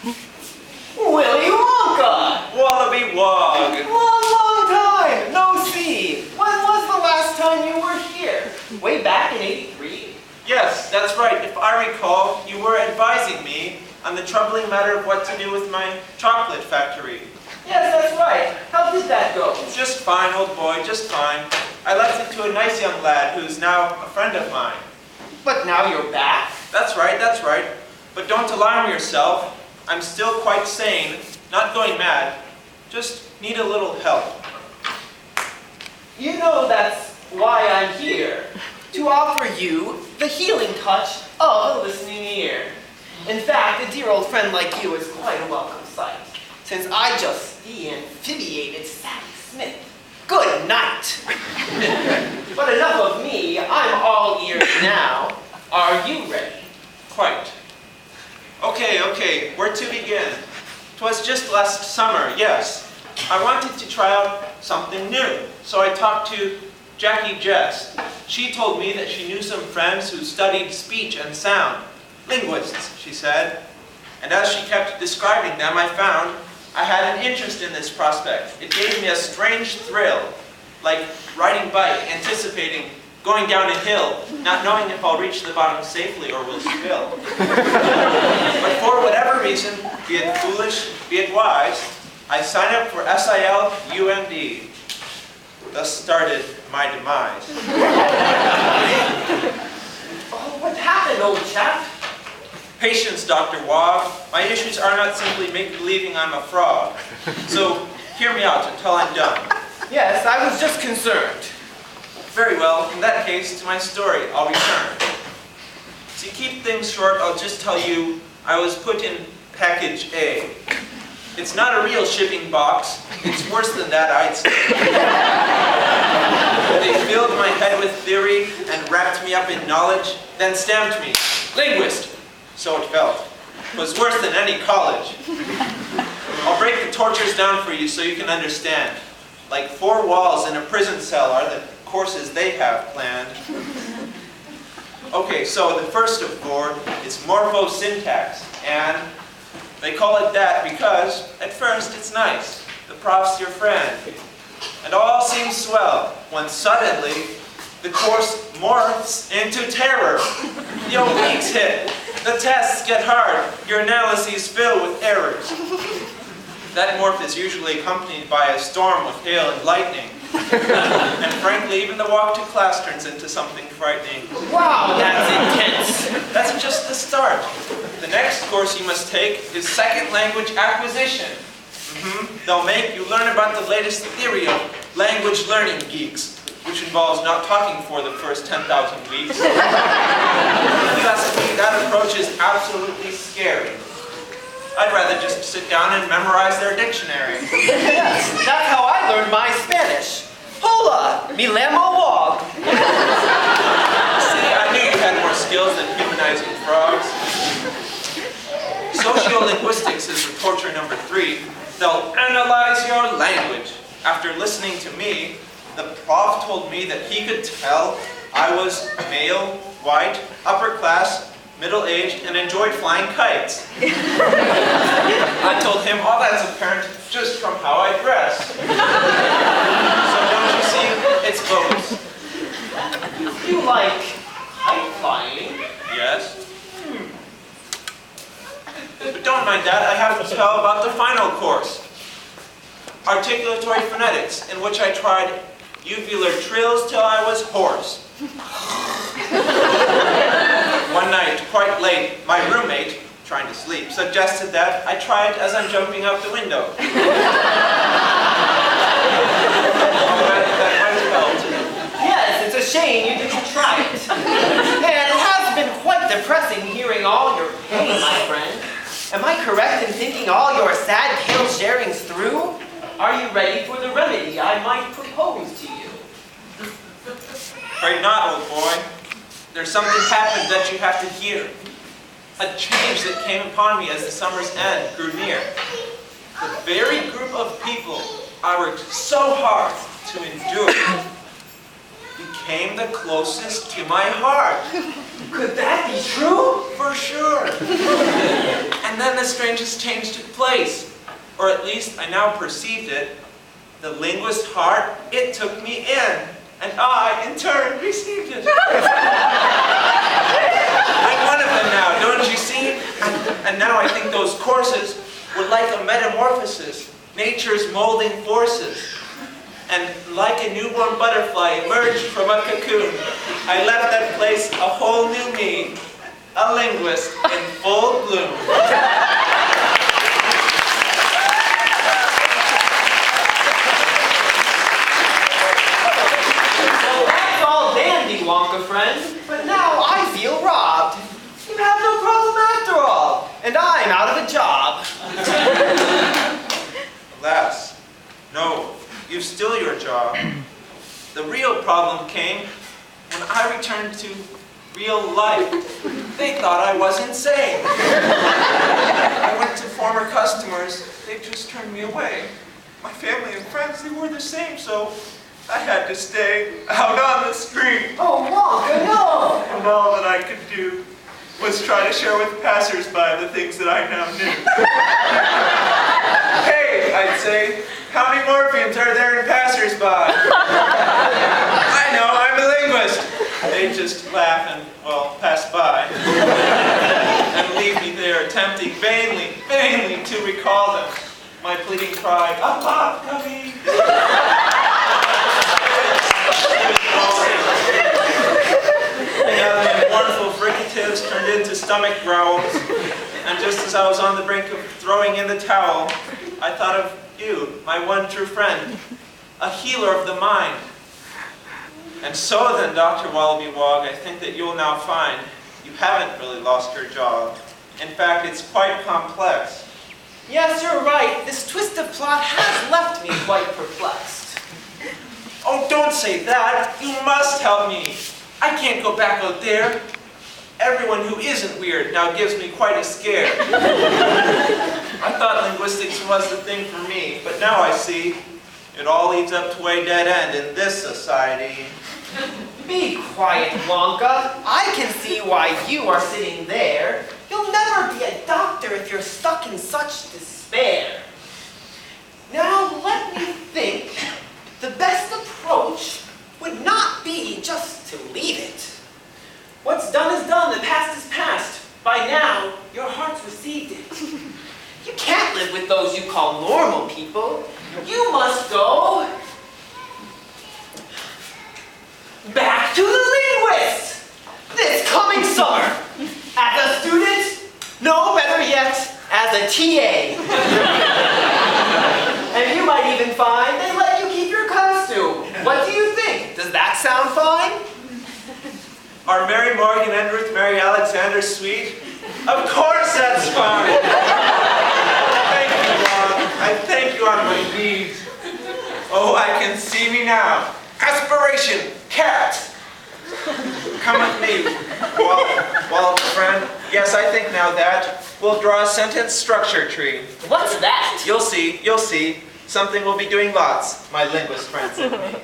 Willy Wonka! Wallaby Wog! Long time! No see! When was the last time you were here? Way back in '83? Yes, that's right. If I recall, you were advising me on the troubling matter of what to do with my chocolate factory. Yes, that's right. How did that go? Just fine, old boy, just fine. I left it to a nice young lad who's now a friend of mine. But now you're back? That's right, that's right. But don't alarm yourself. I'm still quite sane, not going mad. Just need a little help. You know that's why I'm here. To offer you the healing touch of a listening ear. In fact, a dear old friend like you is quite a welcome sight, since I just de-amphibiated Sally Smith. Good night! But enough of me, I'm all ears now. Are you ready? Quite. Okay, where to begin? 'Twas just last summer, yes. I wanted to try out something new, so I talked to Jackie Jess. She told me that she knew some friends who studied speech and sound. Linguists, she said. And as she kept describing them, I found I had an interest in this prospect. It gave me a strange thrill, like riding bike, anticipating going down a hill, not knowing if I'll reach the bottom safely or will spill. But for whatever reason, be it foolish, be it wise, I signed up for SIL UMD. Thus started my demise. Oh, what happened, old chap? Patience, Dr. Wog. My issues are not simply make-believing I'm a frog. So hear me out until I'm done. Yes, I was just concerned. Very well, in that case, to my story, I'll return. To keep things short, I'll just tell you I was put in package A. It's not a real shipping box. It's worse than that, I'd say. They filled my head with theory and wrapped me up in knowledge, then stamped me. Linguist! So it felt. It was worse than any college. I'll break the tortures down for you so you can understand. Like 4 walls in a prison cell are the courses they have planned. Okay, so the first of 4 is morphosyntax, and they call it that because, at first, it's nice. The prof's your friend. And all seems swell, when suddenly, the course morphs into terror. The obliques hit. The tests get hard. Your analyses fill with errors. That morph is usually accompanied by a storm of hail and lightning. And frankly, even the walk to class turns into something frightening. Wow, that's intense. That's just the start. The next course you must take is second language acquisition. They'll make you learn about the latest theory of language learning geeks, which involves not talking for the first 10,000 weeks. Trust me, that approach is absolutely scary. I'd rather just sit down and memorize their dictionary. Yes, that's how I learned my Spanish. Hola, mi llamo Wog. See, I knew you had more skills than humanizing frogs. Sociolinguistics is the torture number 3. They'll analyze your language. After listening to me, the prof told me that he could tell I was male, white, upper class, middle-aged, and enjoyed flying kites. I told him all that's apparent just from how I dress. So don't you see, it's bogus. You like kite flying? Yes. But don't mind that, I have to tell about the final course. Articulatory phonetics, in which I tried uvular trills till I was hoarse. One night, quite late, my roommate, trying to sleep, suggested that I try it as I'm jumping out the window. That might have helped. Yes, it's a shame you didn't try it. And it has been quite depressing hearing all your pain, my friend. Am I correct in thinking all your sad tale sharings through? Are you ready for the remedy I might propose to you? Afraid not, old boy. There's something happened that you have to hear. A change that came upon me as the summer's end grew near. The very group of people I worked so hard to endure became the closest to my heart. Could that be true? For sure. And then the strangest change took place. Or at least I now perceived it. The linguist heart, it took me in. And I, in turn, received it. I'm one of them now, don't you see? And now I think those courses were like a metamorphosis, nature's molding forces. And like a newborn butterfly emerged from a cocoon, I left that place a whole new me, a linguist in full bloom. Wonka friend, but now I feel robbed. You have no problem after all, and I'm out of a job. Alas, no, you've still your job. The real problem came when I returned to real life. They thought I was insane. I went to former customers, they just turned me away. My family and friends, they were the same, so I had to stay out on the street. Oh, Wonka, no! And all that I could do was try to share with passers-by the things that I now knew. Hey, I'd say, how many morphemes are there in passers-by? I know, I'm a linguist. They'd just laugh and, well, pass by. And leave me there, attempting vainly to recall them. My pleading cry, a pop coming! Yeah, the mournful fricatives turned into stomach growls, and just as I was on the brink of throwing in the towel, I thought of you, my one true friend, a healer of the mind. And so then, Dr. Wallaby Wog, I think that you'll now find you haven't really lost your job. In fact, it's quite complex. Yes, you're right. This twist of plot has left me quite perplexed. Oh, don't say that. You must help me. I can't go back out there. Everyone who isn't weird now gives me quite a scare. I thought linguistics was the thing for me, but now I see it all leads up to a dead end in this society. Be quiet, Wonka. I can see why you are sitting there. You'll never be a doctor if you're stuck in such despair. Now let me think. The best approach would not be just to leave it. What's done is done, the past is past. By now, your heart's received it. You can't live with those you call normal people. You must go back to the linguist this coming summer. As a student, no, better yet, as a TA. And you might even find they let you keep your costume. What do you think? Does that sound fine? Are Mary Morgan and Ruth Mary Alexander sweet? Of course that's fine. Thank you, Ron. I thank you on my knees. Oh, I can see me now. Aspiration, cat. Come with me. Well, friend, yes, I think now that we'll draw a sentence structure tree. What's that? You'll see. Something we'll be doing lots, my linguist friends and me.